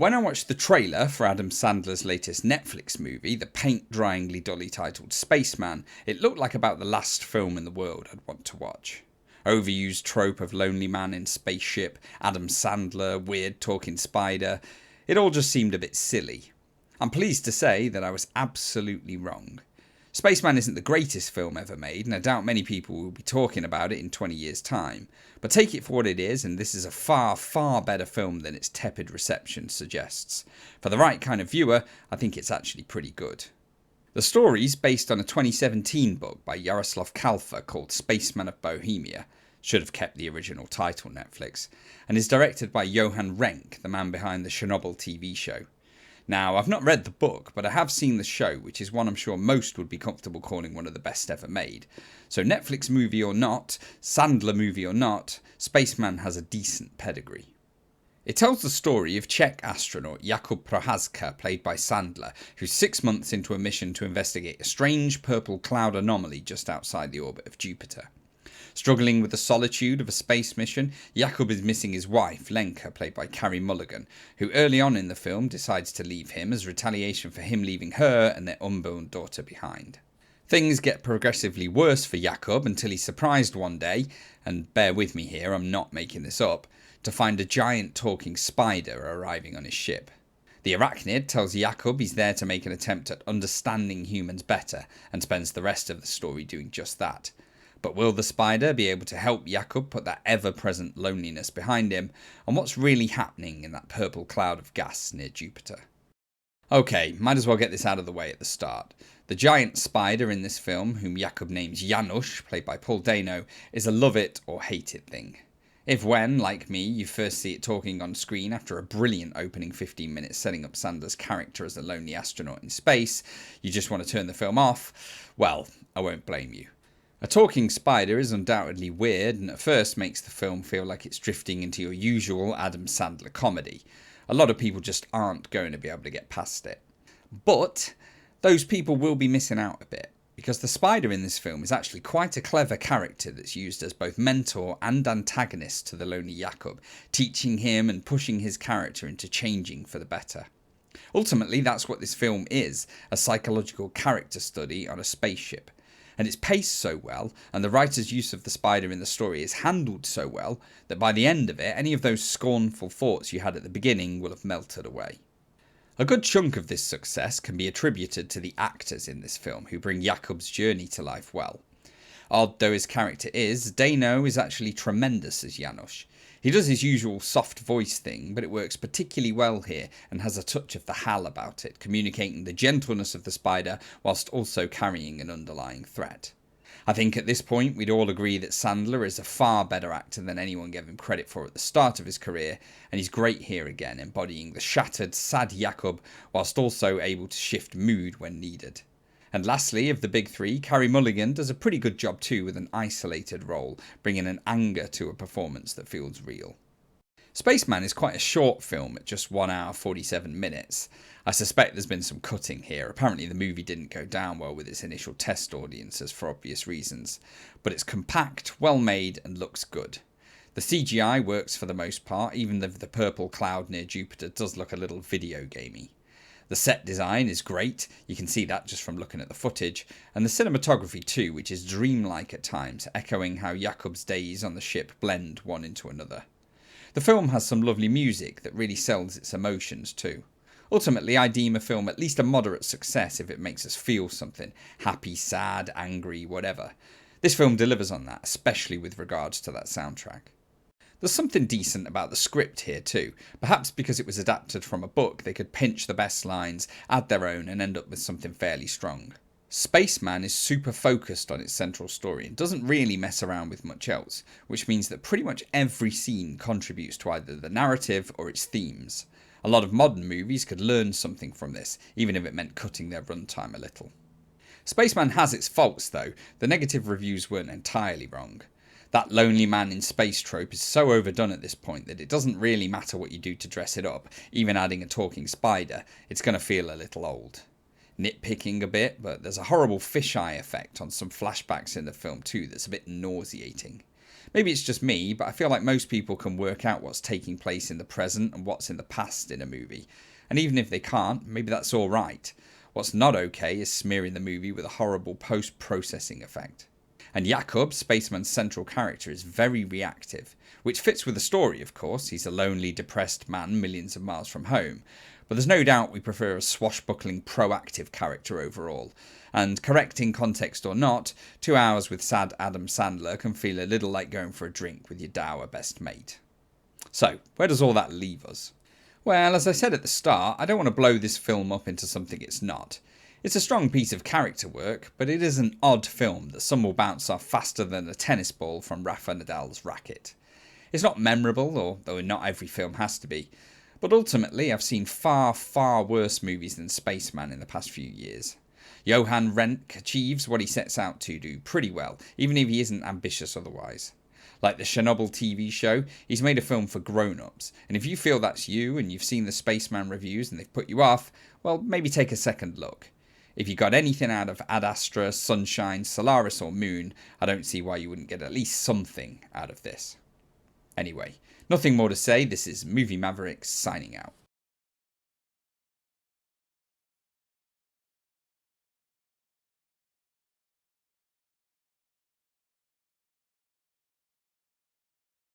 When I watched the trailer for Adam Sandler's latest Netflix movie, the paint-dryingly dully titled Spaceman, it looked like about the last film in the world I'd want to watch. Overused trope of lonely man in spaceship, Adam Sandler, weird talking spider, it all just seemed a bit silly. I'm pleased to say that I was absolutely wrong. Spaceman isn't the greatest film ever made, and I doubt many people will be talking about it in 20 years' time. But take it for what it is, and this is a far, far better film than its tepid reception suggests. For the right kind of viewer, I think it's actually pretty good. The story's based on a 2017 book by Jaroslav Kalfa called Spaceman of Bohemia, should have kept the original title Netflix, and is directed by Johan Renck, the man behind the Chernobyl TV show. Now, I've not read the book, but I have seen the show, which is one I'm sure most would be comfortable calling one of the best ever made. So Netflix movie or not, Sandler movie or not, Spaceman has a decent pedigree. It tells the story of Czech astronaut Jakub Procházka, played by Sandler, who's 6 months into a mission to investigate a strange purple cloud anomaly just outside the orbit of Jupiter. Struggling with the solitude of a space mission, Jakub is missing his wife, Lenka, played by Carey Mulligan, who early on in the film decides to leave him as retaliation for him leaving her and their unborn daughter behind. Things get progressively worse for Jakub until he's surprised one day, and bear with me here, I'm not making this up, to find a giant talking spider arriving on his ship. The arachnid tells Jakub he's there to make an attempt at understanding humans better, and spends the rest of the story doing just that. But will the spider be able to help Jakub put that ever-present loneliness behind him, and what's really happening in that purple cloud of gas near Jupiter? Okay, might as well get this out of the way at the start. The giant spider in this film, whom Jakub names Janusz, played by Paul Dano, is a love it or hate it thing. If when, like me, you first see it talking on screen after a brilliant opening 15 minutes setting up Sandler's character as a lonely astronaut in space, you just want to turn the film off, well, I won't blame you. A talking spider is undoubtedly weird and at first makes the film feel like it's drifting into your usual Adam Sandler comedy. A lot of people just aren't going to be able to get past it. But those people will be missing out a bit, because the spider in this film is actually quite a clever character that's used as both mentor and antagonist to the lonely Jakub, teaching him and pushing his character into changing for the better. Ultimately, that's what this film is, a psychological character study on a spaceship. And it's paced so well, and the writer's use of the spider in the story is handled so well, that by the end of it, any of those scornful thoughts you had at the beginning will have melted away. A good chunk of this success can be attributed to the actors in this film, who bring Jakub's journey to life well. Odd though his character is, Dano is actually tremendous as Janusz. He does his usual soft voice thing, but it works particularly well here and has a touch of the Hal about it, communicating the gentleness of the spider whilst also carrying an underlying threat. I think at this point we'd all agree that Sandler is a far better actor than anyone gave him credit for at the start of his career, and he's great here again, embodying the shattered, sad Jakub whilst also able to shift mood when needed. And lastly, of the big three, Carey Mulligan does a pretty good job too with an isolated role, bringing an anger to a performance that feels real. Spaceman is quite a short film at just 1 hour 47 minutes. I suspect there's been some cutting here. Apparently the movie didn't go down well with its initial test audiences for obvious reasons. But it's compact, well made and looks good. The CGI works for the most part, even if the purple cloud near Jupiter does look a little video gamey. The set design is great, you can see that just from looking at the footage, and the cinematography too, which is dreamlike at times, echoing how Jakub's days on the ship blend one into another. The film has some lovely music that really sells its emotions too. Ultimately, I deem a film at least a moderate success if it makes us feel something, happy, sad, angry, whatever. This film delivers on that, especially with regards to that soundtrack. There's something decent about the script here too. Perhaps because it was adapted from a book, they could pinch the best lines, add their own and end up with something fairly strong. Spaceman is super focused on its central story and doesn't really mess around with much else, which means that pretty much every scene contributes to either the narrative or its themes. A lot of modern movies could learn something from this, even if it meant cutting their runtime a little. Spaceman has its faults though, the negative reviews weren't entirely wrong. That lonely man in space trope is so overdone at this point that it doesn't really matter what you do to dress it up, even adding a talking spider, it's going to feel a little old. Nitpicking a bit, but there's a horrible fisheye effect on some flashbacks in the film too that's a bit nauseating. Maybe it's just me, but I feel like most people can work out what's taking place in the present and what's in the past in a movie. And even if they can't, maybe that's alright. What's not okay is smearing the movie with a horrible post-processing effect. And Jakob, Spaceman's central character, is very reactive, which fits with the story, of course. He's a lonely, depressed man millions of miles from home. But there's no doubt we prefer a swashbuckling, proactive character overall. And correct in context or not, 2 hours with sad Adam Sandler can feel a little like going for a drink with your dour best mate. So, where does all that leave us? Well, as I said at the start, I don't want to blow this film up into something it's not. It's a strong piece of character work, but it is an odd film that some will bounce off faster than a tennis ball from Rafa Nadal's racket. It's not memorable, although not every film has to be, but ultimately I've seen far, far worse movies than Spaceman in the past few years. Johan Renck achieves what he sets out to do pretty well, even if he isn't ambitious otherwise. Like the Chernobyl TV show, he's made a film for grown-ups, and if you feel that's you and you've seen the Spaceman reviews and they've put you off, well, maybe take a second look. If you got anything out of Ad Astra, Sunshine, Solaris or Moon, I don't see why you wouldn't get at least something out of this. Anyway, nothing more to say. This is Movie Mavericks signing out.